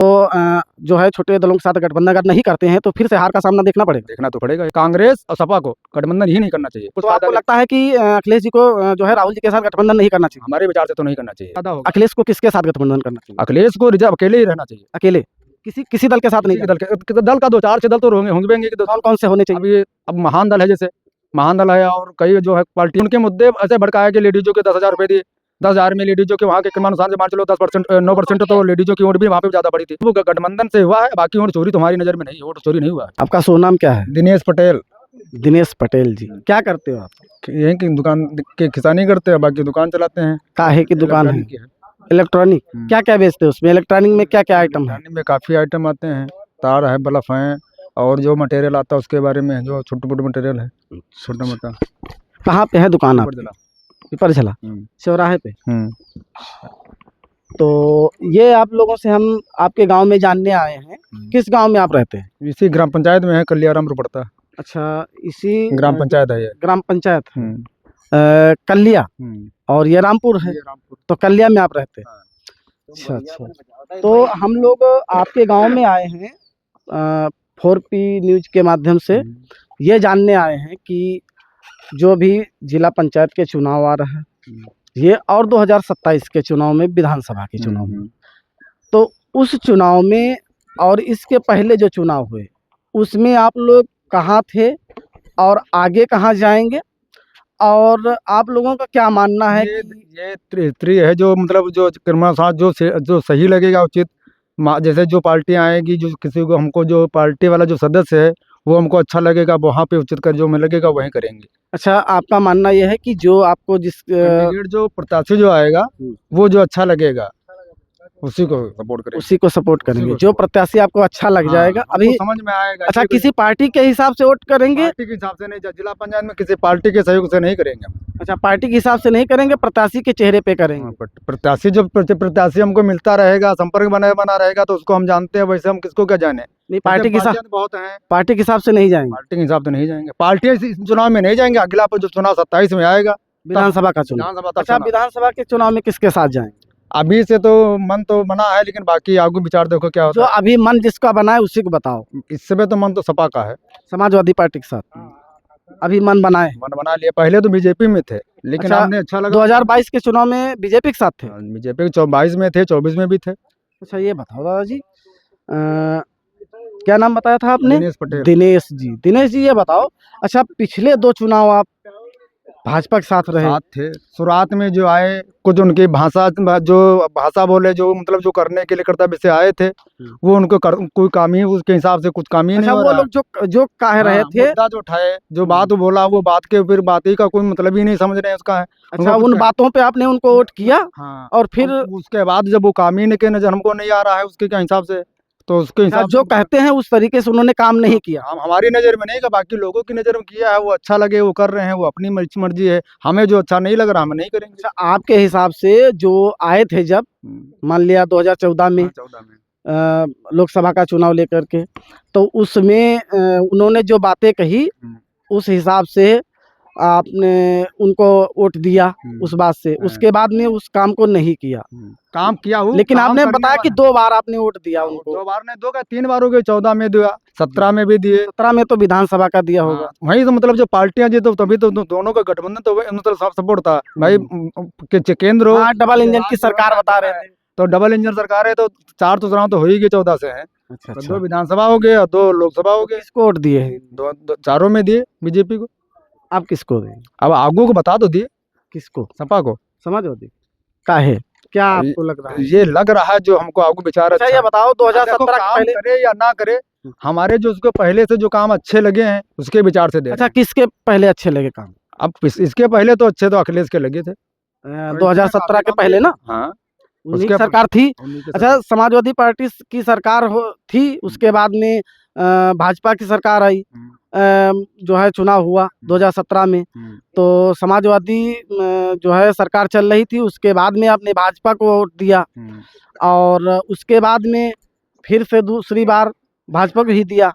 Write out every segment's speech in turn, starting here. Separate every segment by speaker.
Speaker 1: तो जो है छोटे दलों के साथ गठबंधन अगर नहीं करते हैं तो फिर से हार का सामना देखना पड़ेगा।
Speaker 2: देखना तो पड़ेगा। कांग्रेस और सपा को गठबंधन ही नहीं करना चाहिए। कुछ
Speaker 1: तो
Speaker 2: फायदा
Speaker 1: आपको लगता है कि अखिलेश जी को जो है राहुल जी के साथ गठबंधन नहीं करना चाहिए?
Speaker 2: हमारे विचार से तो नहीं करना चाहिए। फायदा होगा।
Speaker 1: अखिलेश को किसके साथ गठबंधन करना चाहिए?
Speaker 2: अखिलेश को रिजर्व अकेले ही रहना चाहिए।
Speaker 1: अकेले किसी दल के साथ नहीं?
Speaker 2: दल का 2-4 दल तो होंगे कि
Speaker 1: कौन कौन से होने चाहिए?
Speaker 2: अब महान दल है, जैसे महान दल है और कई जो है पार्टी, उनके मुद्दे ऐसे भड़काए कि लेडीजों के 10,000 रुपए दिए। 10,000 में लेडीजों के वहाँ के क्रमानुसार से मान चलो 10%, 9% तो लेडीजों की वोट भी वहाँ पे ज्यादा पड़ी थी। वो गठबंधन से हुआ है, बाकी वोट चोरी तुम्हारी नजर में नहीं, वोट चोरी नहीं हुआ है।
Speaker 1: आपका शुभ नाम क्या है?
Speaker 2: दिनेश पटेल।
Speaker 1: दिनेश पटेल जी, क्या करते हो आप?
Speaker 2: यहीं की दुकान के किसानी करते हैं, बाकी दुकान चलाते हैं।
Speaker 1: काहे की दुकान है? इलेक्ट्रॉनिक। क्या क्या बेचते हो उसमें? इलेक्ट्रॉनिक में क्या क्या आइटम है?
Speaker 2: में काफी आइटम आते हैं, तार है, बल्ब है और जो मटेरियल आता है उसके बारे में, जो छोटे मोटे मटेरियल है, छोटा मोटा।
Speaker 1: कहाँ पे है दुकान आपकी? पिपर झला चौराहे पे। तो ये आप लोगों से हम आपके गांव में जानने आए हैं। किस गांव में आप रहते हैं?
Speaker 2: इसी ग्राम पंचायत में है, कल्यारामपुर पड़ता है।
Speaker 1: अच्छा, इसी
Speaker 2: ग्राम पंचायत है ये।
Speaker 1: ग्राम पंचायत कल्या और ये रामपुर है। तो कल्या में आप रहते हैं? अच्छा अच्छा। तो हम लोग आपके गांव में आए हैं 4P न्यूज के माध्यम से ये जानने आए हैं कि जो भी जिला पंचायत के चुनाव आ रहा है ये, और 2027 के चुनाव में विधानसभा के चुनाव में, तो उस चुनाव में और इसके पहले जो चुनाव हुए उसमें आप लोग कहाँ थे और आगे कहाँ जाएंगे, और आप लोगों का क्या मानना है?
Speaker 2: ये त्रि है, जो मतलब जो क्रमानुसार जो सही लगेगा उचित, जैसे जो पार्टियां आएगी, जो किसी को हमको जो पार्टी वाला जो सदस्य है वो हमको अच्छा लगेगा, वहाँ पे उचित कर जो में लगेगा वहीं करेंगे।
Speaker 1: अच्छा, आपका मानना यह है कि जो आपको
Speaker 2: जो प्रत्याशी जो आएगा वो जो अच्छा लगेगा उसी को सपोर्ट करेंगे।
Speaker 1: जो प्रत्याशी आपको अच्छा लग जाएगा अभी
Speaker 2: समझ में आएगा।
Speaker 1: अच्छा, किसी पार्टी के हिसाब से वोट करेंगे?
Speaker 2: पार्टी के हिसाब से नहीं, जिला पंचायत में किसी पार्टी के सहयोग से नहीं करेंगे।
Speaker 1: अच्छा, पार्टी के हिसाब से नहीं करेंगे, प्रत्याशी के चेहरे पे करेंगे।
Speaker 2: प्रत्याशी हमको मिलता रहेगा, संपर्क बना रहेगा तो उसको हम जानते हैं, वैसे हम किसको क्या जाने।
Speaker 1: नहीं, पार्टी के हिसाब
Speaker 2: बहुत है,
Speaker 1: पार्टी के हिसाब से नहीं जाएंगे।
Speaker 2: पार्टी के हिसाब से नहीं जाएंगे। पार्टी इस चुनाव में नहीं जाएंगे, अगला जो चुनाव 27 में आएगा,
Speaker 1: विधानसभा का चुनाव। अच्छा, विधानसभा के चुनाव में किसके साथ जाएंगे?
Speaker 2: अभी से तो मन तो बना है, लेकिन बाकी आगे विचार देखो क्या होता
Speaker 1: है। जो अभी मन जिसका बना है उसी को बताओ।
Speaker 2: इस समय तो मन तो सपा का है,
Speaker 1: समाजवादी पार्टी के साथ अभी मन बना लिया।
Speaker 2: पहले तो बीजेपी में थे, लेकिन हमने अच्छा लगा।
Speaker 1: 2022 के चुनाव में बीजेपी के साथ थे?
Speaker 2: बीजेपी 22 में थे, 24 में भी थे।
Speaker 1: अच्छा, ये बताओ दादाजी, क्या नाम बताया था आपने?
Speaker 2: दिनेश पटेल।
Speaker 1: दिनेश जी ये बताओ, अच्छा पिछले 2 चुनाव आप भाजपा के साथ रहे?
Speaker 2: साथ थे। शुरुआत में जो आए, कुछ उनकी भाषा बोले, जो मतलब जो करने के लिए कर्तव्य से आए थे, वो उनको कोई काम ही उसके हिसाब से कुछ काम ही नहीं हो रहा।
Speaker 1: वो लोग जो कह रहे थे,
Speaker 2: मुद्दा जो उठाए, जो बात बोला, वो बात के फिर बात ही का कोई मतलब ही नहीं समझ रहे हैं उसका है।
Speaker 1: अच्छा, उन बातों पे आपने उनको वोट किया?
Speaker 2: हाँ,
Speaker 1: और फिर
Speaker 2: उसके बाद जब वो काम ही नहीं के नजर हमको नहीं आ रहा है उसके क्या हिसाब से, तो उसके हिसाब
Speaker 1: जो कहते हैं उस तरीके से उन्होंने काम नहीं किया।
Speaker 2: हमारी नजर में नहीं, बाकी लोगों की नजर में किया है, वो अच्छा लगे वो कर रहे हैं, वो अपनी मर्जी है। हमें जो अच्छा नहीं लग रहा हम नहीं करेंगे।
Speaker 1: अच्छा, आपके हिसाब से जो आए थे, जब मान लिया 2014 में लोकसभा का चुनाव लेकर के, तो उसमें उन्होंने जो बातें कही उस हिसाब से आपने उनको वोट दिया उस बात से, उसके बाद में उस काम को नहीं किया।
Speaker 2: काम किया
Speaker 1: लेकिन आपने बताया कि 2 बार आपने वोट दिया उनको।
Speaker 2: 2 बार नहीं, 2 का 3 बार हो गए। 14 में दिया, 17 में भी दिए।
Speaker 1: 17 में तो विधानसभा का दिया होगा।
Speaker 2: वही तो मतलब जो पार्टियां जी, तो तभी तो दोनों का गठबंधन तो मतलब सब सपोर्ट था भाई। केंद्र
Speaker 1: डबल इंजन की सरकार बता रहे थे,
Speaker 2: तो डबल इंजन सरकार है, तो 4 तो चुनाव तो हो ही गए, 14 से है।
Speaker 1: अच्छा,
Speaker 2: 2 विधानसभा हो गए और 2 लोकसभा हो गए।
Speaker 1: किसको वोट दिए हैं?
Speaker 2: चारों में दिए बीजेपी को।
Speaker 1: आप किसको दें?
Speaker 2: अब आगू को बता दो दिए
Speaker 1: किसको?
Speaker 2: सपा को।
Speaker 1: समाजवादी का है क्या आपको लग रहा है?
Speaker 2: ये लग रहा है जो हमको आगू विचार।
Speaker 1: अच्छा, ये बताओ 2017 के पहले
Speaker 2: करे या ना करे, हमारे जो उसको पहले से जो काम अच्छे लगे हैं उसके विचार से दे।
Speaker 1: अच्छा, किसके पहले अच्छे लगे काम?
Speaker 2: अब इसके पहले तो अच्छे तो अखिलेश के लगे थे
Speaker 1: 2017 के पहले ना।
Speaker 2: हाँ,
Speaker 1: उसकी सरकार थी। अच्छा, समाजवादी पार्टी की सरकार थी, उसके बाद में भाजपा की सरकार आई, जो है चुनाव हुआ 2017 में, तो समाजवादी जो है सरकार चल रही थी। उसके बाद में आपने भाजपा को वोट दिया और उसके बाद में फिर से दूसरी बार भाजपा को ही दिया,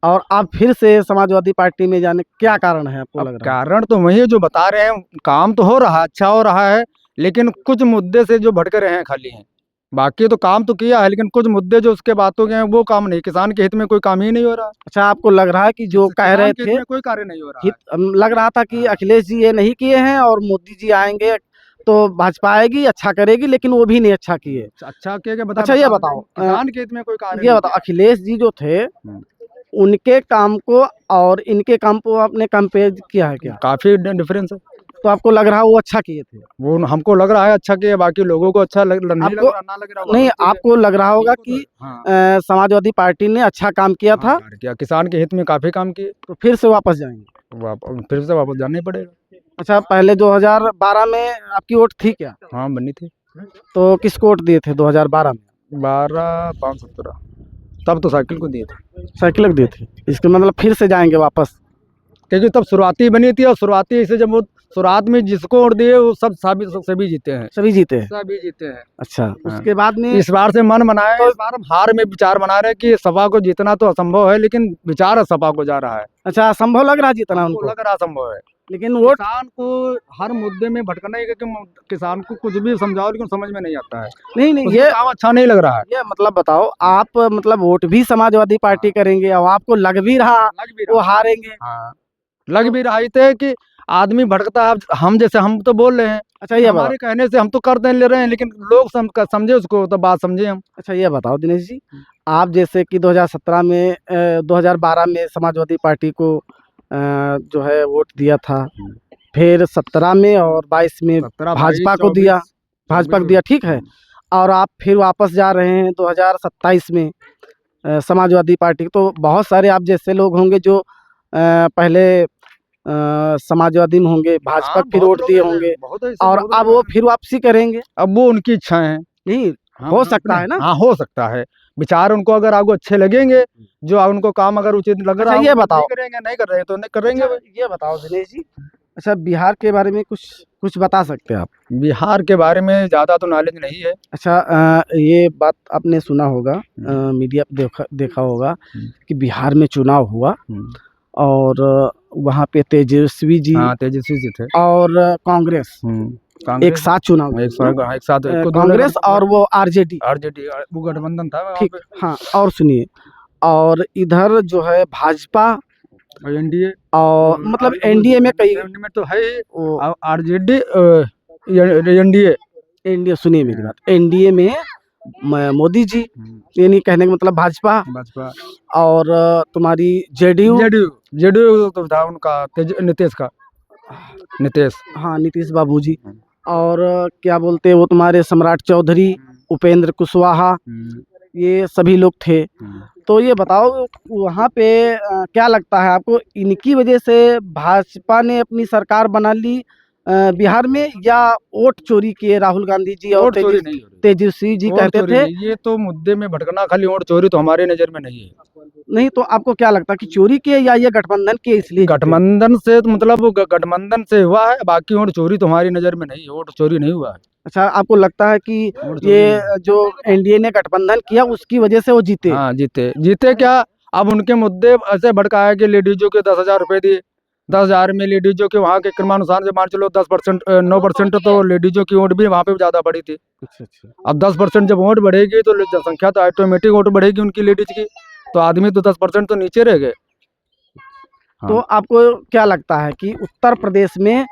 Speaker 1: और आप फिर से समाजवादी पार्टी में जाने क्या कारण है आपको लग रहा है?
Speaker 2: कारण तो वही जो बता रहे हैं, काम तो हो रहा है, अच्छा हो रहा है, लेकिन कुछ मुद्दे से जो भटक रहे हैं खाली हैं, बाकी तो काम तो किया है, लेकिन कुछ मुद्दे जो उसके बातों के हैं वो काम नहीं, किसान के हित में कोई काम ही नहीं हो रहा।
Speaker 1: अच्छा, आपको लग रहा है कि जो कह
Speaker 2: किसान
Speaker 1: रहे
Speaker 2: के हित
Speaker 1: थे
Speaker 2: में कोई कार्य नहीं हो रहा
Speaker 1: हित
Speaker 2: है।
Speaker 1: लग रहा था कि
Speaker 2: हाँ।
Speaker 1: अखिलेश जी ये नहीं किए हैं और मोदी जी आएंगे तो भाजपा आएगी अच्छा करेगी, लेकिन वो भी नहीं अच्छा किए।
Speaker 2: अच्छा क्या क्या बता
Speaker 1: अच्छा, ये
Speaker 2: बता
Speaker 1: बताओ,
Speaker 2: किसान के हित में कोई कार्य
Speaker 1: ये
Speaker 2: नहीं
Speaker 1: बताओ,
Speaker 2: किया।
Speaker 1: अखिलेश जी जो थे
Speaker 2: हम्म।
Speaker 1: उनके काम को और इनके काम को आपने कंपेयर किया है क्या?
Speaker 2: काफी डिफरेंस है।
Speaker 1: तो आपको लग रहा है वो अच्छा किए थे?
Speaker 2: वो हमको लग रहा है अच्छा किया, बाकी लोगों को अच्छा नहीं लग
Speaker 1: आपको
Speaker 2: रहा, ना लग रहा
Speaker 1: नहीं,
Speaker 2: अलग चीज़ है।
Speaker 1: आपको लग रहा होगा कि
Speaker 2: हाँ।
Speaker 1: समाजवादी पार्टी ने अच्छा काम किया था,
Speaker 2: कार्य किया, किसान के हित में काफी काम किए।
Speaker 1: तो फिर से वापस जाएंगे।
Speaker 2: फिर से वापस जाना ही पड़ेगा।
Speaker 1: अच्छा, पहले 2012 में आपकी वोट थी क्या?
Speaker 2: हाँ बनी थी।
Speaker 1: तो किसको वोट दिए थे 2012 में?
Speaker 2: 12,517 तब तो साइकिल को दिए थे।
Speaker 1: साइकिल को दिए थे, इसका मतलब फिर से जाएंगे वापस?
Speaker 2: क्योंकि तब शुरुआती बनी थी, और शुरुआती से जब वो शुरुआत में जिसको वोट दिए वो सभी जीते हैं।
Speaker 1: सभी जीते हैं?
Speaker 2: सभी जीते हैं।
Speaker 1: अच्छा, उसके बाद में
Speaker 2: इस बार से मन बनाए, इस बार हम हार में विचार बना रहे हैं कि सपा को जीतना तो असंभव है, लेकिन विचार सपा को जा रहा है।
Speaker 1: अच्छा, असंभव लग रहा है जितना
Speaker 2: हमको
Speaker 1: उनको,
Speaker 2: लग रहा असंभव है।
Speaker 1: लेकिन वोट
Speaker 2: किसान को हर मुद्दे में भटकना ही, क्योंकि किसान को कुछ भी समझाओ लेकिन समझ में नहीं आता है।
Speaker 1: नहीं नहीं,
Speaker 2: उसको
Speaker 1: ये
Speaker 2: काम अच्छा नहीं लग रहा है।
Speaker 1: ये मतलब बताओ, आप मतलब वोट भी समाजवादी पार्टी करेंगे और आपको लग भी रहा
Speaker 2: लग भी
Speaker 1: वो
Speaker 2: रहा
Speaker 1: हारेंगे?
Speaker 2: हाँ, लग भी रहा थे कि आदमी भटकता है। अब हम जैसे हम तो बोल रहे हैं,
Speaker 1: अच्छा, ये बताओ,
Speaker 2: हमारे कहने से हम तो कर ले रहे हैं, लेकिन लोग समझे उसको, तो बात समझे हम।
Speaker 1: अच्छा ये बताओ दिनेश जी, आप जैसे कि 2017 में 2012 में समाजवादी पार्टी को जो है वोट दिया था, फिर 17 में और 22 में
Speaker 2: 17,
Speaker 1: भाजपा
Speaker 2: 22,
Speaker 1: को दिया,
Speaker 2: 24,
Speaker 1: भाजपा को दिया, ठीक है। और आप फिर वापस जा रहे हैं 2027 में समाजवादी पार्टी। तो बहुत सारे आप जैसे लोग होंगे जो पहले समाजवादी में होंगे, भाजपा को फिर वोट दिए होंगे और अब वो फिर वापसी करेंगे।
Speaker 2: अब वो उनकी इच्छाएं हैं।
Speaker 1: नहीं,
Speaker 2: हाँ,
Speaker 1: हो सकता है ना?
Speaker 2: हाँ हो सकता है। विचार उनको अगर आगे अच्छे लगेंगे, जो उनको काम अगर उचित लग रहा
Speaker 1: अच्छा,
Speaker 2: है,
Speaker 1: ये
Speaker 2: वो
Speaker 1: बताओ,
Speaker 2: नहीं करेंगे, नहीं कर रहे हैं तो नहीं करेंगे।
Speaker 1: अच्छा, ये बताओ दिनेश जी, अच्छा बिहार के बारे में कुछ कुछ बता सकते हैं आप?
Speaker 2: बिहार के बारे में ज्यादा तो नॉलेज नहीं है।
Speaker 1: अच्छा, ये बात आपने सुना होगा, मीडिया पे देखा होगा कि बिहार में चुनाव हुआ और वहाँ पे तेजस्वी जी,
Speaker 2: हाँ तेजस्वी जी थे,
Speaker 1: और कांग्रेस एक साथ चुनाव लड़ी।
Speaker 2: एक साथ
Speaker 1: कांग्रेस और वो आरजेडी,
Speaker 2: वो गठबंधन था वहाँ
Speaker 1: ठीक,
Speaker 2: पे।
Speaker 1: हाँ, और सुनिए, और इधर जो है भाजपा
Speaker 2: एनडीए,
Speaker 1: और मतलब एनडीए में कई
Speaker 2: में तो है
Speaker 1: वो
Speaker 2: आरजेडी, एनडीए।
Speaker 1: एनडीए, सुनिए मेरी बात, एनडीए में मोदी जी, यानी कहने का मतलब भाजपा, और तुम्हारी जेडीयू,
Speaker 2: जेडीयू तो था उनका नीतीश का,
Speaker 1: हाँ नीतीश बाबू जी, और क्या बोलते हैं वो तुम्हारे सम्राट चौधरी, उपेंद्र कुशवाहा, ये सभी लोग थे। तो ये बताओ वहाँ पे क्या लगता है आपको, इनकी वजह से भाजपा ने अपनी सरकार बना ली बिहार में, या वोट चोरी किए राहुल गांधी जी और तेजस्वी जी कहते थे?
Speaker 2: ये तो मुद्दे में भटकना, खाली वोट चोरी तो हमारे नजर में नहीं है।
Speaker 1: नहीं, तो आपको क्या लगता है कि चोरी किए या ये गठबंधन किए इसलिए?
Speaker 2: गठबंधन से तो मतलब वो गठबंधन से हुआ है, बाकी वोट चोरी तो हमारी नजर में नहीं है, वोट चोरी नहीं हुआ है।
Speaker 1: अच्छा, आपको लगता है कि ये जो एनडीए ने गठबंधन किया उसकी वजह से वो जीते?
Speaker 2: हाँ जीते क्या, अब उनके मुद्दे ऐसे भड़काए कि लेडीजों के 10,000 रुपए दिए, 10,000 में लेडीजों के वहाँ के क्रमानुसार से मान चलो 10%, 9% तो लेडीजों की वोट भी वहाँ पे ज्यादा बढ़ी थी।
Speaker 1: अच्छा,
Speaker 2: अब 10% जब वोट बढ़ेगी तो जनसंख्या तो ऑटोमेटिक वोट बढ़ेगी उनकी लेडीज की, तो आदमी तो 10% तो नीचे रह गए।
Speaker 1: तो आपको क्या लगता है कि उत्तर प्रदेश में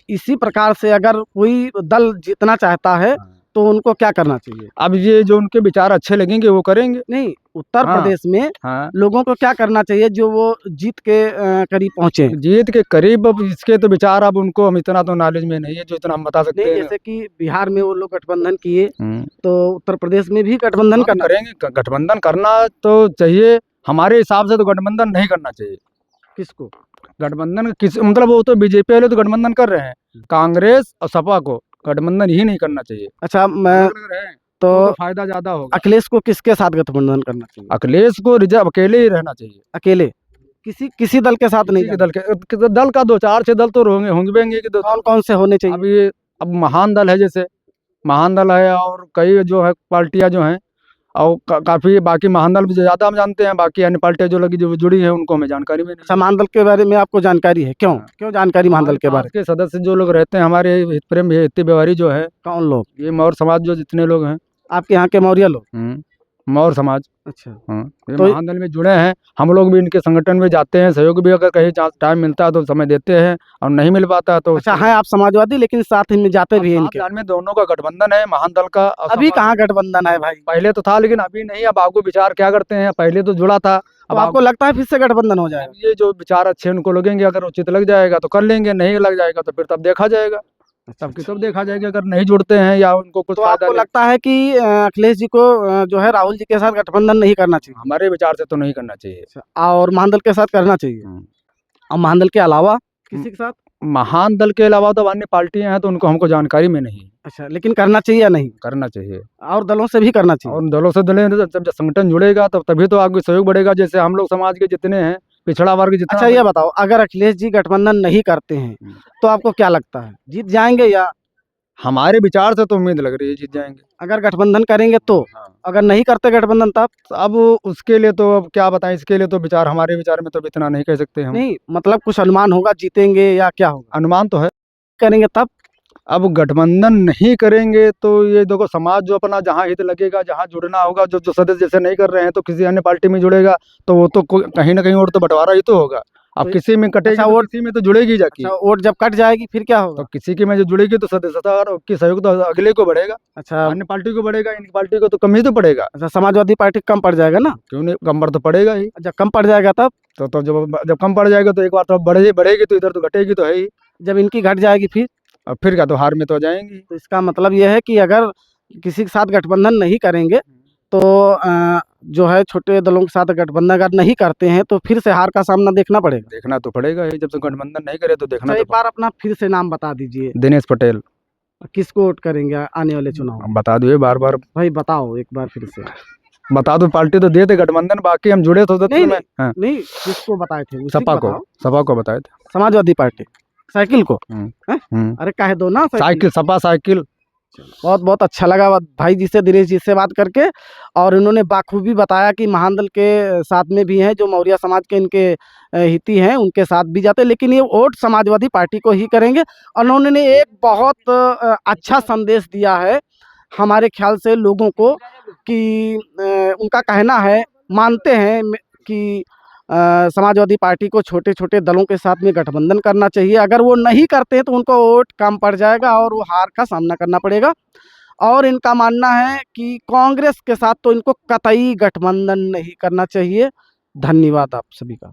Speaker 1: इसी प्रकार से अगर कोई दल जीतना चाहता है तो उनको क्या करना चाहिए?
Speaker 2: अब ये जो उनके विचार अच्छे लगेंगे वो करेंगे।
Speaker 1: नहीं, उत्तर प्रदेश में लोगों को क्या करना चाहिए जो वो जीत के करीब पहुंचे?
Speaker 2: जीत के करीब, अब इसके तो विचार अब उनको हम इतना तो नॉलेज में नहीं है जो इतना हम बता सकते हैं।
Speaker 1: जैसे कि बिहार में वो लोग गठबंधन किए, तो उत्तर प्रदेश में भी गठबंधन करना
Speaker 2: करेंगे। गठबंधन करना तो चाहिए, हमारे हिसाब से तो गठबंधन नहीं करना चाहिए। किसको गठबंधन, किस मतलब वो तो बीजेपी वाले तो गठबंधन कर रहे हैं, कांग्रेस और सपा को गठबंधन ही नहीं करना चाहिए।
Speaker 1: अच्छा, मैं तो
Speaker 2: फायदा ज्यादा होगा।
Speaker 1: अखिलेश को किसके साथ गठबंधन करना चाहिए?
Speaker 2: अखिलेश को रिजर्व अकेले ही रहना चाहिए,
Speaker 1: अकेले, किसी दल के साथ नहीं?
Speaker 2: दल का 2-4-6 दल तो होंगे कि
Speaker 1: कौन कौन से होने चाहिए?
Speaker 2: अब महान दल है, जैसे महान दल है, और कई जो है पार्टियां जो हैं, और काफी बाकी महान दल ज्यादा हम जानते हैं, बाकी अन्य पार्टियां जो लगी जो जुड़ी है उनको हमें जानकारी भी नहीं।
Speaker 1: महान दल के बारे में आपको जानकारी है? क्यों जानकारी महान दल के बारे
Speaker 2: में? सदस्य जो लोग रहते हैं हमारे हित प्रेम हित व्यवहारी जो है,
Speaker 1: कौन लोग?
Speaker 2: ये मौर्य समाज जो जितने लोग हैं
Speaker 1: आपके यहाँ के मौर्य लोग?
Speaker 2: मौर्य समाज।
Speaker 1: अच्छा।
Speaker 2: ये
Speaker 1: तो
Speaker 2: महादल में जुड़े हैं, हम लोग भी इनके संगठन में जाते हैं, सहयोग भी अगर कहीं टाइम मिलता है तो समय देते हैं, और नहीं मिल पाता है तो
Speaker 1: अच्छा है आप समाजवादी, लेकिन साथ में जाते भी हैं इनके?
Speaker 2: में दोनों का गठबंधन है, महादल का और
Speaker 1: अभी
Speaker 2: समाज-
Speaker 1: कहाँ गठबंधन है भाई?
Speaker 2: पहले तो था लेकिन अभी नहीं। अब आपको विचार क्या करते हैं, पहले तो जुड़ा था,
Speaker 1: तो
Speaker 2: अब
Speaker 1: आपको लगता है फिर से गठबंधन हो जाएगा?
Speaker 2: अब ये जो विचार अच्छे उनको लगेंगे, अगर उचित लग जाएगा तो कर लेंगे, नहीं लग जाएगा तो फिर तब देखा जाएगा। तब की तब देखा जाएगा, अगर नहीं जुड़ते हैं या उनको कुछ
Speaker 1: तो
Speaker 2: फायदा
Speaker 1: आपको
Speaker 2: नहीं।
Speaker 1: लगता है कि अखिलेश जी को जो है राहुल जी के साथ गठबंधन नहीं करना चाहिए?
Speaker 2: हमारे विचार से तो नहीं करना चाहिए।
Speaker 1: और महादल के साथ करना चाहिए? और महादल के अलावा किसी के साथ?
Speaker 2: महान दल के अलावा तो अन्य पार्टियां हैं तो उनको हमको जानकारी में नहीं।
Speaker 1: अच्छा, लेकिन करना चाहिए या नहीं?
Speaker 2: करना चाहिए,
Speaker 1: और दलों से भी करना चाहिए?
Speaker 2: और दलों से दलें जब संगठन जुड़ेगा तब तभी तो आगे सहयोग बढ़ेगा। जैसे हम लोग समाज के जितने हैं, पिछड़ा वर्ग जितना।
Speaker 1: अच्छा ये बताओ, अगर अखिलेश जी गठबंधन नहीं करते हैं तो आपको क्या लगता है, जीत जाएंगे या?
Speaker 2: हमारे विचार से तो उम्मीद लग रही है जीत जाएंगे।
Speaker 1: अगर गठबंधन करेंगे तो? अगर नहीं करते गठबंधन तब?
Speaker 2: अब उसके लिए तो अब क्या बताएं, इसके लिए तो विचार, हमारे विचार में तो इतना नहीं कह सकते हम।
Speaker 1: नहीं मतलब कुछ अनुमान होगा जीतेंगे या क्या होगा?
Speaker 2: अनुमान तो है।
Speaker 1: करेंगे तब?
Speaker 2: अब गठबंधन नहीं करेंगे तो ये देखो, समाज जो अपना जहाँ हित लगेगा, जहाँ जुड़ना होगा, जो जो सदस्य जैसे नहीं कर रहे हैं तो किसी अन्य पार्टी में जुड़ेगा, तो वो तो कहीं ना कहीं और तो बंटवारा ही तो होगा। अब
Speaker 1: तो
Speaker 2: किसी में कटेगी
Speaker 1: अच्छा,
Speaker 2: तो
Speaker 1: वोट
Speaker 2: किसी में तो जुड़ेगी जाके।
Speaker 1: अच्छा, वोट जब कट जाएगी फिर क्या होगा?
Speaker 2: तो किसी की में जो जुड़ेगी तो सदस्यता और की सहयोग तो अगले को बढ़ेगा,
Speaker 1: अच्छा।
Speaker 2: अन्य पार्टी को बढ़ेगा, इनकी पार्टी को तो कम ही तो पड़ेगा।
Speaker 1: अच्छा, समाजवादी पार्टी कम पड़ जाएगा ना?
Speaker 2: क्यों नहीं, कम तो पड़ेगा ही।
Speaker 1: जब कम पड़ जाएगा तब?
Speaker 2: तो जब कम पड़ जाएगा तो एक बार तो बढ़ेगी तो इधर तो घटेगी तो है ही।
Speaker 1: जब इनकी घट जाएगी फिर?
Speaker 2: अब फिर क्या, तो हार में तो आ जाएंगी।
Speaker 1: तो इसका मतलब यह है कि अगर किसी के साथ गठबंधन नहीं करेंगे तो जो है छोटे दलों के साथ गठबंधन अगर नहीं करते हैं तो फिर से हार का सामना देखना पड़ेगा?
Speaker 2: देखना तो पड़ेगा ही, जब तक गठबंधन नहीं करे तो देखना
Speaker 1: अच्छा,
Speaker 2: तो
Speaker 1: एक बार अपना फिर से नाम बता दीजिए।
Speaker 2: दिनेश पटेल।
Speaker 1: किसको वोट करेंगे आने वाले चुनाव में?
Speaker 2: बता दो बार बार।
Speaker 1: भाई बताओ एक बार फिर से।
Speaker 2: बता दो, पार्टी तो देते गठबंधन, बाकी हम जुड़े तो
Speaker 1: नहीं
Speaker 2: में। हाँ।
Speaker 1: नहीं, किसको बताए थे? उसी
Speaker 2: सपा को
Speaker 1: बताओ।
Speaker 2: सपा को बताए थे।
Speaker 1: समाजवादी पार्टी साइकिल को? अरे काहे दो ना
Speaker 2: साइकिल, सपा साइकिल।
Speaker 1: बहुत बहुत अच्छा लगा भाई जी से, दिनेश जी से बात करके। और इन्होंने बाखूबी बताया कि महादल के साथ में भी हैं जो मौर्य समाज के इनके हिती हैं, उनके साथ भी जाते, लेकिन ये वोट समाजवादी पार्टी को ही करेंगे। और उन्होंने एक बहुत अच्छा संदेश दिया है हमारे ख्याल से लोगों को कि उनका कहना है, मानते हैं कि समाजवादी पार्टी को छोटे छोटे दलों के साथ में गठबंधन करना चाहिए। अगर वो नहीं करते हैं तो उनको वोट कम पड़ जाएगा और वो हार का सामना करना पड़ेगा। और इनका मानना है कि कांग्रेस के साथ तो इनको कतई गठबंधन नहीं करना चाहिए। धन्यवाद आप सभी का।